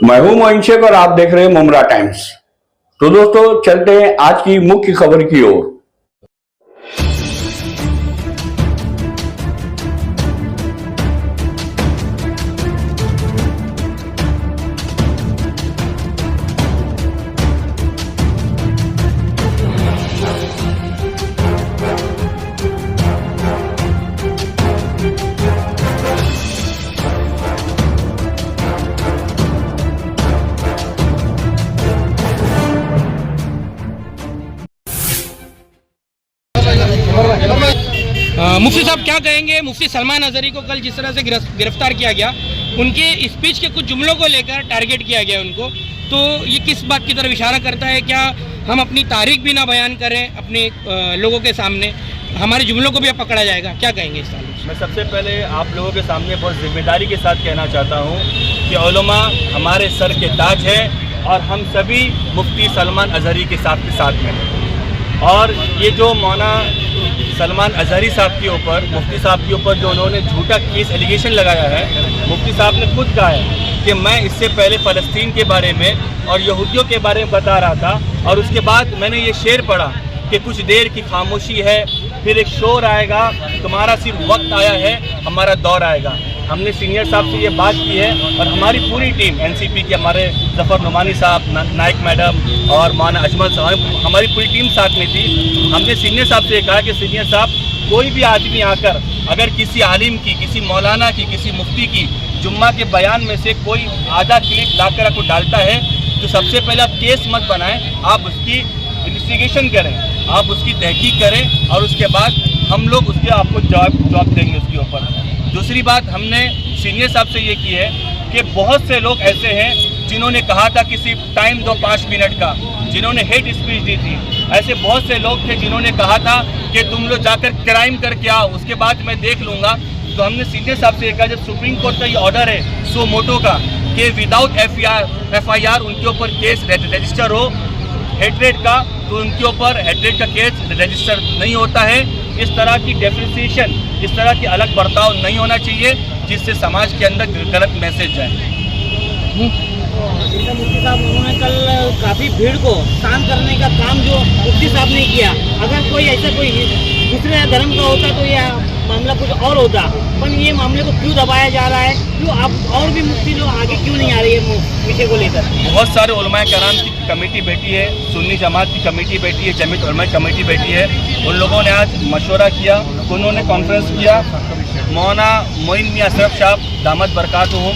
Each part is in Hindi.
मैं हूं मोइन शेख और आप देख रहे हैं मुमरा टाइम्स। तो दोस्तों चलते हैं आज की मुख्य खबर की ओर। मुफ्ती साहब क्या कहेंगे? मुफ्ती सलमान अजहरी को कल जिस तरह से गिरफ्तार किया गया, उनके स्पीच के कुछ जुमलों को लेकर टारगेट किया गया उनको, तो ये किस बात की तरफ इशारा करता है? क्या हम अपनी तारीख भी ना बयान करें अपने लोगों के सामने, हमारे जुमलों को भी अब पकड़ा जाएगा? क्या कहेंगे इस साल? मैं सबसे पहले आप लोगों के सामने बहुत जिम्मेदारी के साथ कहना चाहता हूँ कि उलमा हमारे सर के ताज है और हम सभी मुफ्ती सलमान अजहरी के साथ में हैं। और ये जो मौलाना सलमान अजहरी साहब के ऊपर, मुफ्ती साहब के ऊपर जो उन्होंने झूठा केस एलिगेशन लगाया है, मुफ्ती साहब ने खुद कहा है कि मैं इससे पहले फ़लस्तीन के बारे में और यहूदियों के बारे में बता रहा था, और उसके बाद मैंने ये शेर पढ़ा कि कुछ देर की खामोशी है, फिर एक शोर आएगा, तुम्हारा सिर्फ वक्त आया है, हमारा दौर आएगा। हमने सीनियर साहब से ये बात की है और हमारी पूरी टीम एनसीपी के, हमारे जफ़र नुमानी साहब, नाइक मैडम और मौलाना अजमल साहब, हमारी पूरी टीम साथ में थी। हमने सीनियर साहब से कहा कि सीनियर साहब, कोई भी आदमी आकर अगर किसी आलिम की, किसी मौलाना की, किसी मुफ्ती की जुम्मा के बयान में से कोई आधा क्लिप लाकर आपको डालता है तो सबसे पहले आप केस मत बनाएं, आप उसकी इन्वेस्टिगेशन करें, आप उसकी तहकीक करें और उसके बाद हम लोग उसके आपको जवाब देंगे उसके ऊपर। दूसरी बात हमने सीनियर साहब से ये की है कि बहुत से लोग ऐसे हैं जिन्होंने कहा था कि सिर्फ टाइम दो 5 मिनट का, जिन्होंने हेट स्पीच दी थी। ऐसे बहुत से लोग थे जिन्होंने कहा था कि तुम लोग जाकर क्राइम करके आओ, उसके बाद मैं देख लूँगा। तो हमने सीनियर साहब से कहा, जब सुप्रीम कोर्ट का ये ऑर्डर है सो मोटो का कि विदाउट FIR उनके ऊपर केस रजिस्टर हो हेट्रेड का, तो उनके ऊपर हेट्रेड का केस रजिस्टर नहीं होता है। इस तरह की डेप्रिसिएशन, इस तरह की अलग बर्ताव नहीं होना चाहिए जिससे समाज के अंदर गलत मैसेज जाए। मुफ्ती साहब, उन्होंने कल काफ़ी भीड़ को शांत करने का काम जो मुफ्ती साहब ने किया, अगर कोई ऐसा कोई दूसरे धर्म का होता तो यह मामला कुछ और होता, पर ये मामले को क्यों दबाया जा रहा है? क्यों आप और भी मुफ्ती लोग आगे क्यों नहीं आ रही है विषय को लेकर? बहुत सारे उलमाए कराम की कमेटी बैठी है, सुन्नी जमात की कमेटी बैठी है, जमीयत उलमा की कमेटी बैठी है। उन लोगों ने आज मशवरा किया, उन्होंने कॉन्फ्रेंस किया। मौलाना मोइन मियां अशरफ साहब दामद बरकातुहुम,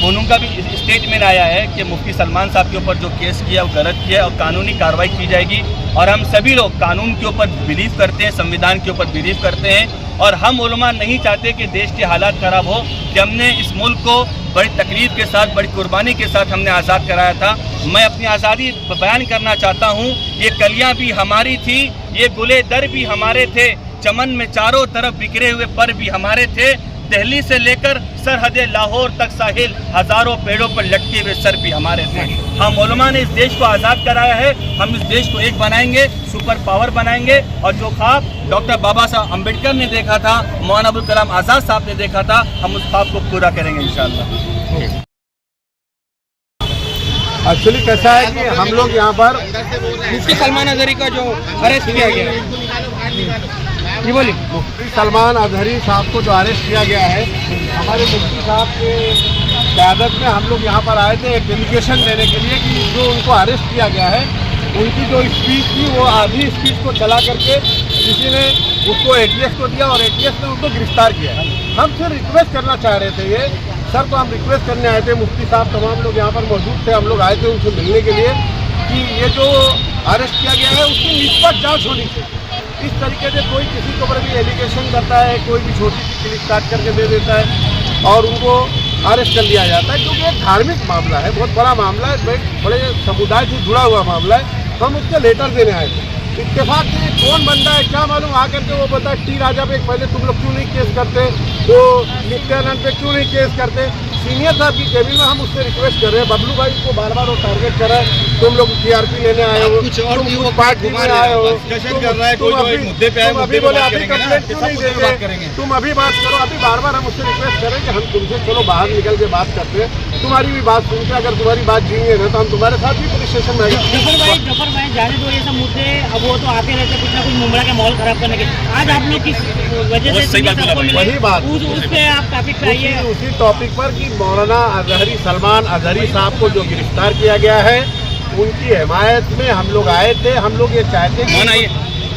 उनका भी स्टेटमेंट आया है कि मुफ्ती सलमान साहब के ऊपर जो केस किया वो गलत किया और कानूनी कार्रवाई की जाएगी। और हम सभी लोग कानून के ऊपर बिलीव करते हैं, संविधान के ऊपर बिलीव करते हैं, और हम उलमा नहीं चाहते कि देश के हालात ख़राब हो। कि हमने इस मुल्क को बड़ी तकलीफ के साथ, बड़ी कुर्बानी के साथ हमने आज़ाद कराया था। मैं अपनी आज़ादी बयान करना चाहता हूँ, ये कलियाँ भी हमारी थी, ये गुले दर भी हमारे थे, चमन में चारों तरफ बिखरे हुए पर भी हमारे थे, दिल्ली से लेकर सरहद लाहौर तक साहिल, हज़ारों पेड़ों पर लटके हुए सर भी हमारे थे। हम उलमा ने इस देश को आज़ाद कराया है, हम इस देश को एक बनाएंगे, सुपर पावर बनाएंगे, और जो ख्वाब डॉक्टर बाबा साहब अम्बेडकर ने देखा था, मौलाना अबुल कलाम आज़ाद साहब ने देखा था, हम उस ख्वाब को पूरा करेंगे इंशाअल्लाह। एक्चुअली कैसा है कि हम लोग यहाँ पर मुफ्ती सलमान अजहरी का जो अरेस्ट किया गया, जी बोलिए। मुफ्ती सलमान अजहरी साहब को जो अरेस्ट किया गया है, हमारे मुफ्ती साहब के क़यादत में हम लोग यहाँ पर आए थे एक डेलीगेशन देने के लिए कि जो उनको अरेस्ट किया गया है, उनकी जो स्पीच थी वो आधी स्पीच को चला करके किसी ने उसको ATS को दिया और ATS ने उनको गिरफ्तार किया। हम फिर रिक्वेस्ट करना चाह रहे थे, ये सर को हम रिक्वेस्ट करने आए थे, मुफ्ती साहब तमाम लोग यहाँ पर मौजूद थे, हम लोग आए थे उनसे मिलने के लिए कि ये जो अरेस्ट किया गया है उसकी निष्पक्ष जाँच होनी चाहिए। इस तरीके से कोई किसी के ऊपर भी एलिगेशन करता है, कोई भी छोटी सी क्लिप काट करके दे देता है और उनको अरेस्ट कर लिया जाता है, क्योंकि एक धार्मिक मामला है, बहुत बड़ा मामला है, बड़े समुदाय से जुड़ा हुआ मामला है। हम उसके लेटर देने आए थे। इत्तेफाक से कौन बंदा है क्या मालूम, आकर के वो बता टी राजा पे पहले तुम लोग क्यों नहीं केस करते, तो नित्यानंद पे क्यों नहीं केस करते। सीनियर साहब की केबिन में हम उससे रिक्वेस्ट कर रहे हैं, बबलू भाई को बार बार वो टारगेट कर रहा है, तुम लोग टीआरपी लेने आए हो, कुछ और तुम भी वो पार्टी में आए हो, डिस्कशन कर रहा है, कोई जो एक मुद्दे पे है, तुम मुद्दे अभी पे बोले बात अभी करेंगे ना, कंप्लेंट क्यों सब नहीं मुद्दे पे बात करेंगे। देते, तुम अभी बात करो, अभी बार बार हम उससे रिक्वेस्ट करें कि हम तुमसे चलो बाहर निकल के बात करते हैं, तुम्हारी भी बात सुनते, अगर तुम्हारी बात जीएंगे ना तो हम तुम्हारे साथ भी पुलिस स्टेशन में आएंगे। जफर भाई जाने दो ये सब मुद्दे, अब वो तो आते रहते कुछ ना कुछ मुंबई का माहौल खराब करने के। आज आप लोग किस वजह से सबको मिले, वही बात उस पे आप टॉपिक पे आइए। उसी टॉपिक पर कि मौलाना अजहरी सलमान अजहरी साहब को जो गिरफ्तार किया गया है, उनकी हिमायत में हम लोग आए थे। हम लोग ये चाहते हैं कि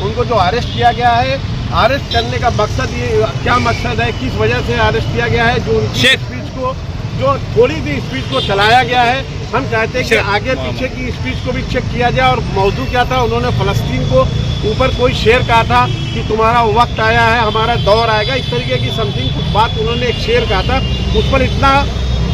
उनको जो अरेस्ट किया गया है, अरेस्ट करने का मकसद ये क्या मकसद है, किस वजह से अरेस्ट किया गया है, जो उनकी स्पीच को, जो थोड़ी सी स्पीच को चलाया गया है, हम चाहते हैं कि आगे पीछे की स्पीच को भी चेक किया जाए। और मौजू क्या था, उन्होंने फ़लस्तीन को ऊपर कोई शेर कहा था कि तुम्हारा वक्त आया है, हमारा दौर आएगा, इस तरीके की समथिंग कुछ बात उन्होंने एक शेर कहा था। उस पर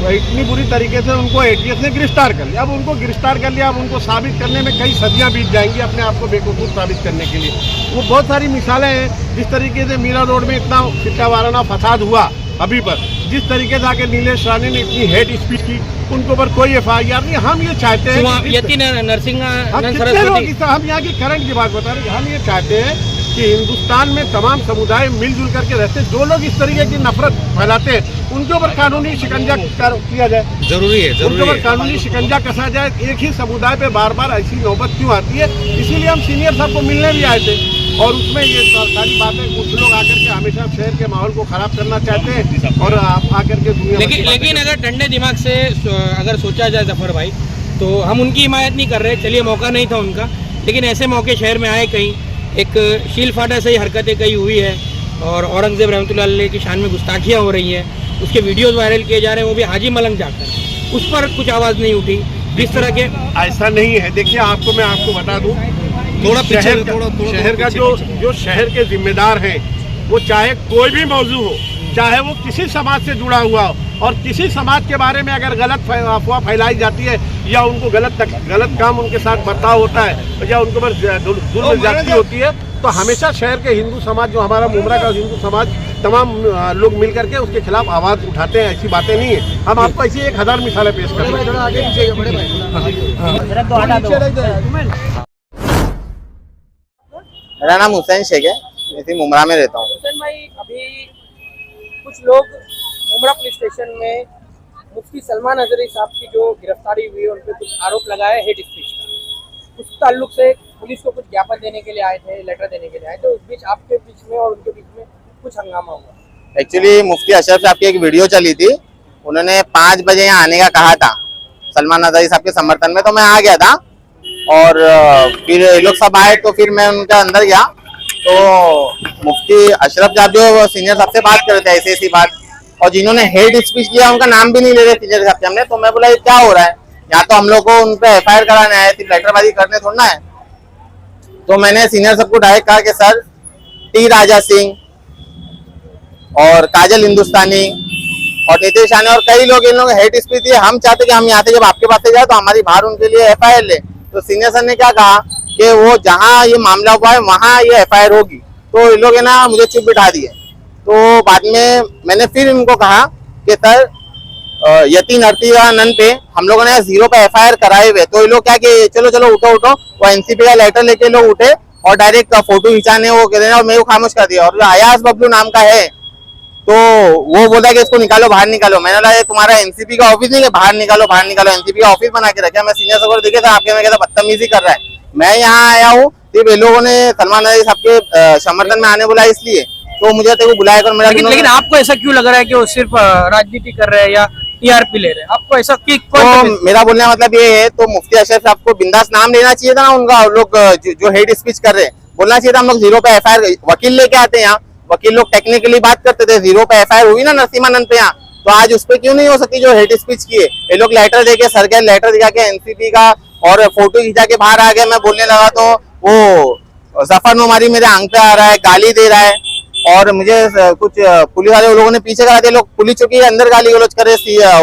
इतनी बुरी तरीके से उनको एटीएस ने गिरफ्तार कर लिया। अब उनको गिरफ्तार कर लिया, अब उनको साबित करने में कई सदियां बीत जाएंगी अपने आप को बेवकूफ़ साबित करने के लिए। वो बहुत सारी मिसालें हैं, जिस तरीके से मीरा रोड में इतना फिक्का वाराना फसाद हुआ अभी पर, जिस तरीके से आके नीलेश राणे ने इतनी हेट स्पीच की, उनको पर कोई FIR नहीं। हम ये चाहते हैं, हम यहाँ की करंट की बात बता रहे हैं, हम ये चाहते हैं कि हिंदुस्तान में तमाम समुदाय मिलजुल करके रहते हैं। जो लोग इस तरीके की नफरत फैलाते हैं उनके ऊपर कानूनी शिकंजा किया जाए, जरूरी है, उनके ऊपर कानूनी शिकंजा कसा जाए। एक ही समुदाय पे बार बार ऐसी नौबत क्यों आती है? इसीलिए हम सीनियर साहब को मिलने भी आए थे, और उसमें ये सारी बातें कुछ लोग आकर के हमेशा शहर के माहौल को खराब करना चाहते हैं, और आप आकर के दुनिया लेकिन अगर ठंडे दिमाग से अगर सोचा जाए जफर भाई, तो हम उनकी हिमायत नहीं कर रहे। चलिए, मौका नहीं था उनका, लेकिन ऐसे मौके शहर में आए, कहीं एक शील फाटा से ही हरकतें कई हुई है, और औरंगजेब रहमतुल्लाह अलैह की शान में गुस्ताखियाँ हो रही हैं, उसके वीडियोस वायरल किए जा रहे हैं, वो भी हाजी मलंग जाकर, उस पर कुछ आवाज़ नहीं उठी। जिस तरह के ऐसा नहीं है। देखिए, मैं आपको बता दूं, थोड़ा शहर का जो शहर के जिम्मेदार हैं, वो चाहे कोई भी मौजू हो, चाहे वो किसी समाज से जुड़ा हुआ हो, और किसी समाज के बारे में अगर गलत अफवाह फैलाई जाती है, या उनको गलत काम उनके साथ बर्ताव होता है, या उनके ऊपर जुल्म ज्यादती होती है, तो हमेशा शहर के हिंदू समाज, जो हमारा मुमरा का हिंदू समाज, तमाम लोग मिल करके उसके खिलाफ आवाज़ उठाते हैं। ऐसी बातें नहीं है। हम आपको ऐसी 1000 मिसालें पेश कर रहे हैं। मेरा नाम हुसैन शेख है, मैं इसी मुमरा में रहता हूँ। हुसैन भाई, अभी कुछ लोग मुमरा पुलिस स्टेशन में मुफ्ती सलमान अजहरी साहब की जो गिरफ्तारी हुई है, उन पर कुछ आरोप लगाए हेट स्पीच का। उस ताल्लुक से पुलिस को कुछ ज्ञापन देने के लिए आए थे, लेटर देने के लिए आए थे। उस बीच आपके बीच में और उनके बीच में कुछ हंगामा हुआ। एक्चुअली मुफ्ती अशरफ साहब की एक वीडियो चली थी, उन्होंने 5 बजे यहाँ आने का कहा था सलमान अजहरी साहब के समर्थन में, तो मैं आ गया था, और फिर ये लोग सब आए, तो फिर मैं उनके अंदर गया, तो मुफ्ती अशरफ साहब जो सीनियर साहब से बात कर रहे थे ऐसी बात, और जिन्होंने हेट स्पीच किया उनका नाम भी नहीं ले रहे सीनियर साहब के हमने। तो मैं बोला, ये क्या हो रहा है? यहाँ तो हम लोग को उन पे FIR कराना है, सिर्फ लेटरबाजी करने थोड़ा है। तो मैंने सीनियर साहब को डायरेक्ट कहा कि सर, टी राजा सिंह और काजल हिंदुस्तानी और नीतीश राणे और कई लोग, इन लोग हेट स्पीच दिए। हम चाहते कि हम यहाँ से जब आपके पास से जाए तो हमारी बाहर उनके लिए FIR ले। तो सीनियर सर ने क्या कहा कि वो जहाँ ये मामला हुआ है वहाँ ये FIR होगी। तो इन लोग है ना मुझे चुप बिठा दिए। तो बाद में मैंने फिर इनको कहा कि सर, यतीन अर्तिगानन पे हम लोगों ने 0 पे FIR कराए हुए। तो ये लोग क्या कि चलो चलो उठो, वो NCP का लेटर लेके लोग उठे और डायरेक्ट फोटो खिंचाने वो कह रहे हैं, और मेरे को खामोश कर दिया। और अयाज बबलू नाम का है, तो वो बोला कि इसको निकालो, बाहर निकालो। मैंने बोला, ये तुम्हारा NCP का ऑफिस नहीं है, बाहर निकालो, बाहर निकालो। NCP का ऑफिस बना के रखा। मैं सीनियर सर देखे था आपके, मैं कहता बदतमीजी कर रहा है। मैं यहाँ आया हूँ, सिर्फ ये लोगों ने सलमान अजहरी साहब के समर्थन में आने बोला, इसलिए तो मुझे तो बुलाया कर मेरा। लेकिन आपको ऐसा क्यों लग रहा है कि वो सिर्फ राजनीति कर रहे हैं या TRP ले रहे हैं? आपको ऐसा तो मेरा बोलने का मतलब ये है, तो मुफ्ती अशरफ साहब को बिंदास नाम लेना चाहिए था ना उनका। लोग जो हेट स्पीच कर रहे हैं, बोलना चाहिए था हम लोग 0 पे FIR, वकील लेके आते हैं यहाँ, वकील लोग टेक्निकली बात करते थे। 0 पे FIR हुई ना नरसिम्हानंद पे यहाँ, तो आज उस पर क्यों नहीं हो सकती जो हेट स्पीच की है? ये लोग लेटर देके, सर के लेटर दिखा के NCP का, और फोटो खिंचा के बाहर आ गए। मैं बोलने लगा तो वो जफरनुमारी मेरे आंख पे आ रहा है, गाली दे रहा है, और मुझे कुछ पुलिस वाले लोगों ने पीछे करा दिया। लोग पुलिस चौकी के अंदर गाली गलौज कर रहे,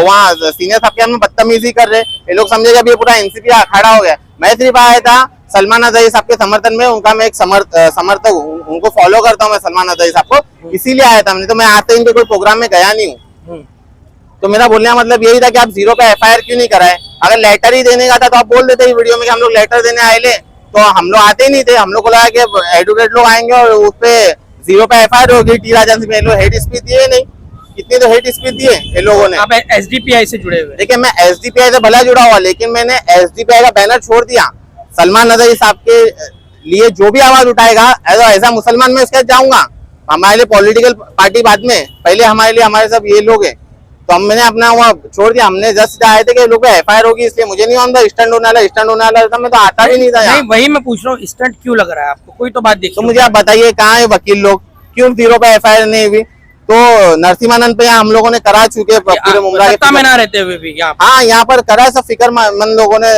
वहाँ सीनियर साहब के हमें बदतमीजी कर रहे। ये लोग समझेगा अभी पूरा NCP अखाड़ा हो गया। मैं सिर्फ आया था सलमान अजहरी साहब के समर्थन में, उनका मैं एक समर्थक हूँ, उनको फॉलो करता हूँ मैं सलमान अजहरी साहब को, इसीलिए आया था। मैंने तो मैं आज तक इनके कोई प्रोग्राम में गया नहीं हूँ। तो मेरा बोलने का मतलब यही था कि आप 0 पे FIR क्यों नहीं कराए। अगर लेटर ही देने का था तो आप बोल देते वीडियो में कि हम लोग लेटर देने आए ले, तो हम लोग आते ही नहीं थे। हम लोग को लगा कि एडवोकेट लोग आएंगे और उस पे 0 पे FIR होगी। टी राजन में लोग हेट स्पीच दिए नहीं, कितनी तो हेट स्पीच दिए इन लोगों ने। आप SDPI से जुड़े हुए? देखिए मैं SDPI से भला जुड़ा हुआ, लेकिन मैंने SDPI का बैनर छोड़ दिया। सलमान नदवी साहब के लिए जो भी आवाज उठाएगा ऐसा मुसलमान में उसके जाऊंगा। हमारे लिए पॉलिटिकल पार्टी बाद में, पहले हमारे लिए हमारे सब ये लोग हैं। तो मैंने अपना वहाँ छोड़ दिया। हमने जस्ट आए थे कि लोग पे FIR होगी, इसलिए मुझे नहीं आता स्टैंड होने वाला था। मैं तो आता भी नहीं था यहाँ। नहीं, वही मैं पूछ रहा हूँ, स्टंट क्यों लग रहा है आपको? कोई तो बात देखिए। तो मुझे आप बताइए कहाँ है वकील लोग, क्यों 0 पे FIR नहीं हुई? तो नरसिम्हानंद पे यहाँ हम लोगों ने करा चुके पूरे मुमरा सत्ता में ना रहते हुए भी यहाँ हाँ यहाँ पर करा सब फिक्रमंद लोगों ने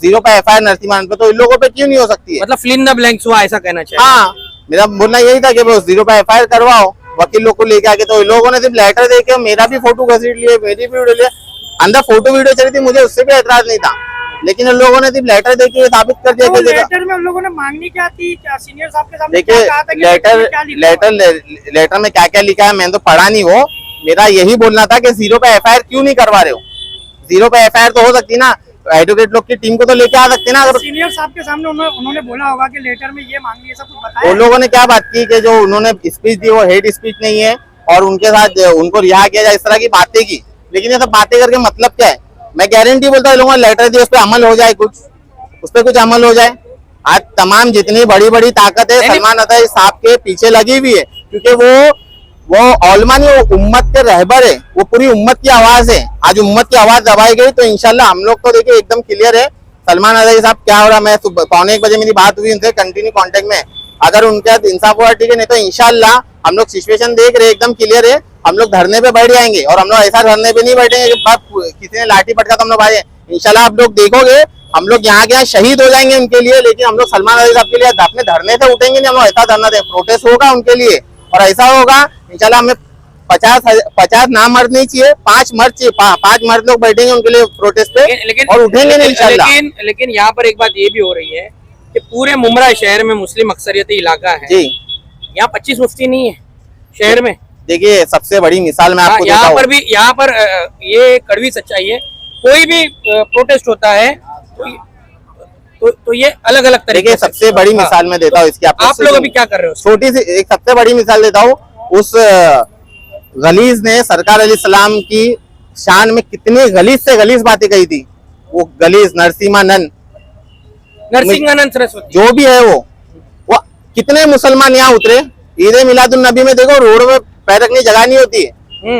0 पे FIR नरसिम्हानंद पे, तो इन लोगों पे क्यों नहीं हो सकती है? मतलब फिल इन द ब्लैंक्स हुआ, ऐसा कहना चाहिए। हाँ मेरा बोलना यही था कि वो 0 पे FIR करवाओ वकील लोग को लेके आके। तो इन लोगों ने सिर्फ लेटर देके मेरा भी फोटो घसीट लिए, मेरी भी वीडियो लिया। अंदर फोटो वीडियो चली थी, मुझे उससे भी एतराज नहीं था, लेकिन इन लोगों ने सिर्फ लेटर देके साबित कर दिया कि लेटर में उन लोगों ने मांगनी क्या थी, क्या सीनियर साहब के सामने देखिए क्या कहा था कि लेटर में क्या क्या लिखा है मैंने तो पढ़ा नहीं वो। मेरा यही बोलना था कि 0 पे FIR क्यों नहीं करवा रहे हो? 0 पे FIR तो हो सकती ना, एडवोकेट लोग की टीम को तो लेके आ सकते ना। अगर सीनियर साहब के सामने उन्होंने बोला होगा कि लेटर में ये मांगनी है, सब कुछ बताया। उन लोगों ने क्या बात की कि जो उन्होंने स्पीच दी वो हेट स्पीच नहीं है और उनके साथ उनको रिहा किया जाए, इस तरह की बातें की। लेकिन ये सब बातें करके मतलब क्या है? मैं गारंटी बोलता हूँ लोगों ने लेटर दिया, उस पर अमल हो जाए, उस पर कुछ अमल हो जाए। आज तमाम जितनी बड़ी बड़ी ताकत है सलमान नदवी साहब के पीछे लगी हुई है, क्योंकि वो औलमा नहीं, वो उम्मत के रहबर है, वो पूरी उम्मत की आवाज है। आज उम्मत की आवाज दबाई गई तो इंशाल्लाह हम लोग तो देखिए एकदम क्लियर है सलमान नदवी साहब क्या हो रहा। मैं 1:15 बजे मेरी बात हुई उनसे, कंटिन्यू कांटेक्ट में। अगर उनके साथ इंसाफ हुआ ठीक है, नहीं तो इंशाल्लाह हम लोग सिचुएशन देख रहे एकदम क्लियर है। हम लोग धरने पे बैठ जाएंगे और हम लोग ऐसा धरने पे नहीं बैठेंगे कि किसी ने लाठी पटका तो हम लोग भागे। इंशाल्लाह आप लोग देखोगे हम लोग यहाँ के शहीद हो जाएंगे उनके लिए, लेकिन हम लोग सलमान नदवी साहब के लिए अपने धरने से उठेंगे नहीं। हम लोग ऐसा धरना दे, प्रोटेस्ट होगा उनके लिए और ऐसा होगा इंशाल्लाह। हमें 50 ना मर्द नहीं चाहिए, 5 मर्द चाहिए। 5 मर्द लोग बैठेंगे उनके लिए प्रोटेस्ट पे लेकिन और उठेंगे नहीं इंशाल्लाह। लेकिन यहाँ पर एक बात ये भी हो रही है कि पूरे मुमरा शहर में मुस्लिम अक्सरियती इलाका है जी, यहाँ 25 मुफ्ती नहीं है शहर में। देखिए सबसे बड़ी मिसाल मैं आपको यहाँ पर भी, यहाँ पर ये कड़वी सच्चाई है, कोई भी प्रोटेस्ट होता है तो ये अलग अलग तरीके से। सबसे बड़ी मिसाल मैं देता हूँ इसकी, आप लोग अभी क्या कर रहे हो? छोटी सी एक सबसे बड़ी मिसाल देता हूँ। उस गलीज ने सरकार अलैहिस्सलाम की शान में कितनी गलीज से गलीज बातें कही थी। वो गलीज नरसिम्हानंद सरस्वती जो भी है वो कितने मुसलमान यहाँ उतरे। ईद मिलादुन नबी में देखो रोड में पैर रखने जगह नहीं होती है,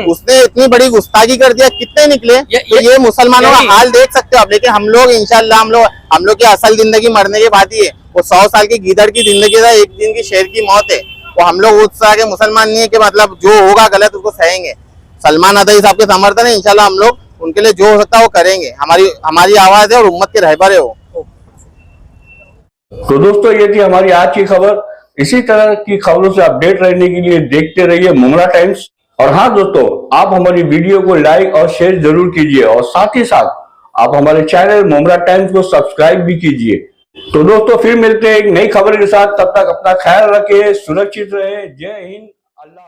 उसने इतनी बड़ी गुस्ताखी कर दिया, कितने निकले। तो ये मुसलमानों का हाल देख सकते हो आप। लेकिन हम लोग इंशाल्लाह हम लोग की असल जिंदगी मरने के बाद ही है। वो 100 साल की गीदड़ की जिंदगी था, एक दिन की शेर की मौत है। वो हम लोग उस तरह के मुसलमान नहीं है कि मतलब जो होगा गलत उसको सहेंगे। सलमान नदवी साहब के समर्थन है, इंशाल्लाह हम लोग उनके लिए जो होता है वो करेंगे। हमारी आवाज है और उम्मत के रहबर है वो। तो दोस्तों ये थी हमारी आज की खबर। इसी तरह की खबरों से अपडेट रहने के लिए देखते रहिए मुमरा टाइम्स। और हाँ दोस्तों, आप हमारी वीडियो को लाइक और शेयर जरूर कीजिए और साथ ही साथ आप हमारे चैनल मुमरा टाइम्स को सब्सक्राइब भी कीजिए। तो दोस्तों फिर मिलते हैं एक नई खबर के साथ, तब तक अपना ख्याल रखें, सुरक्षित रहे। जय हिंद, अल्लाह।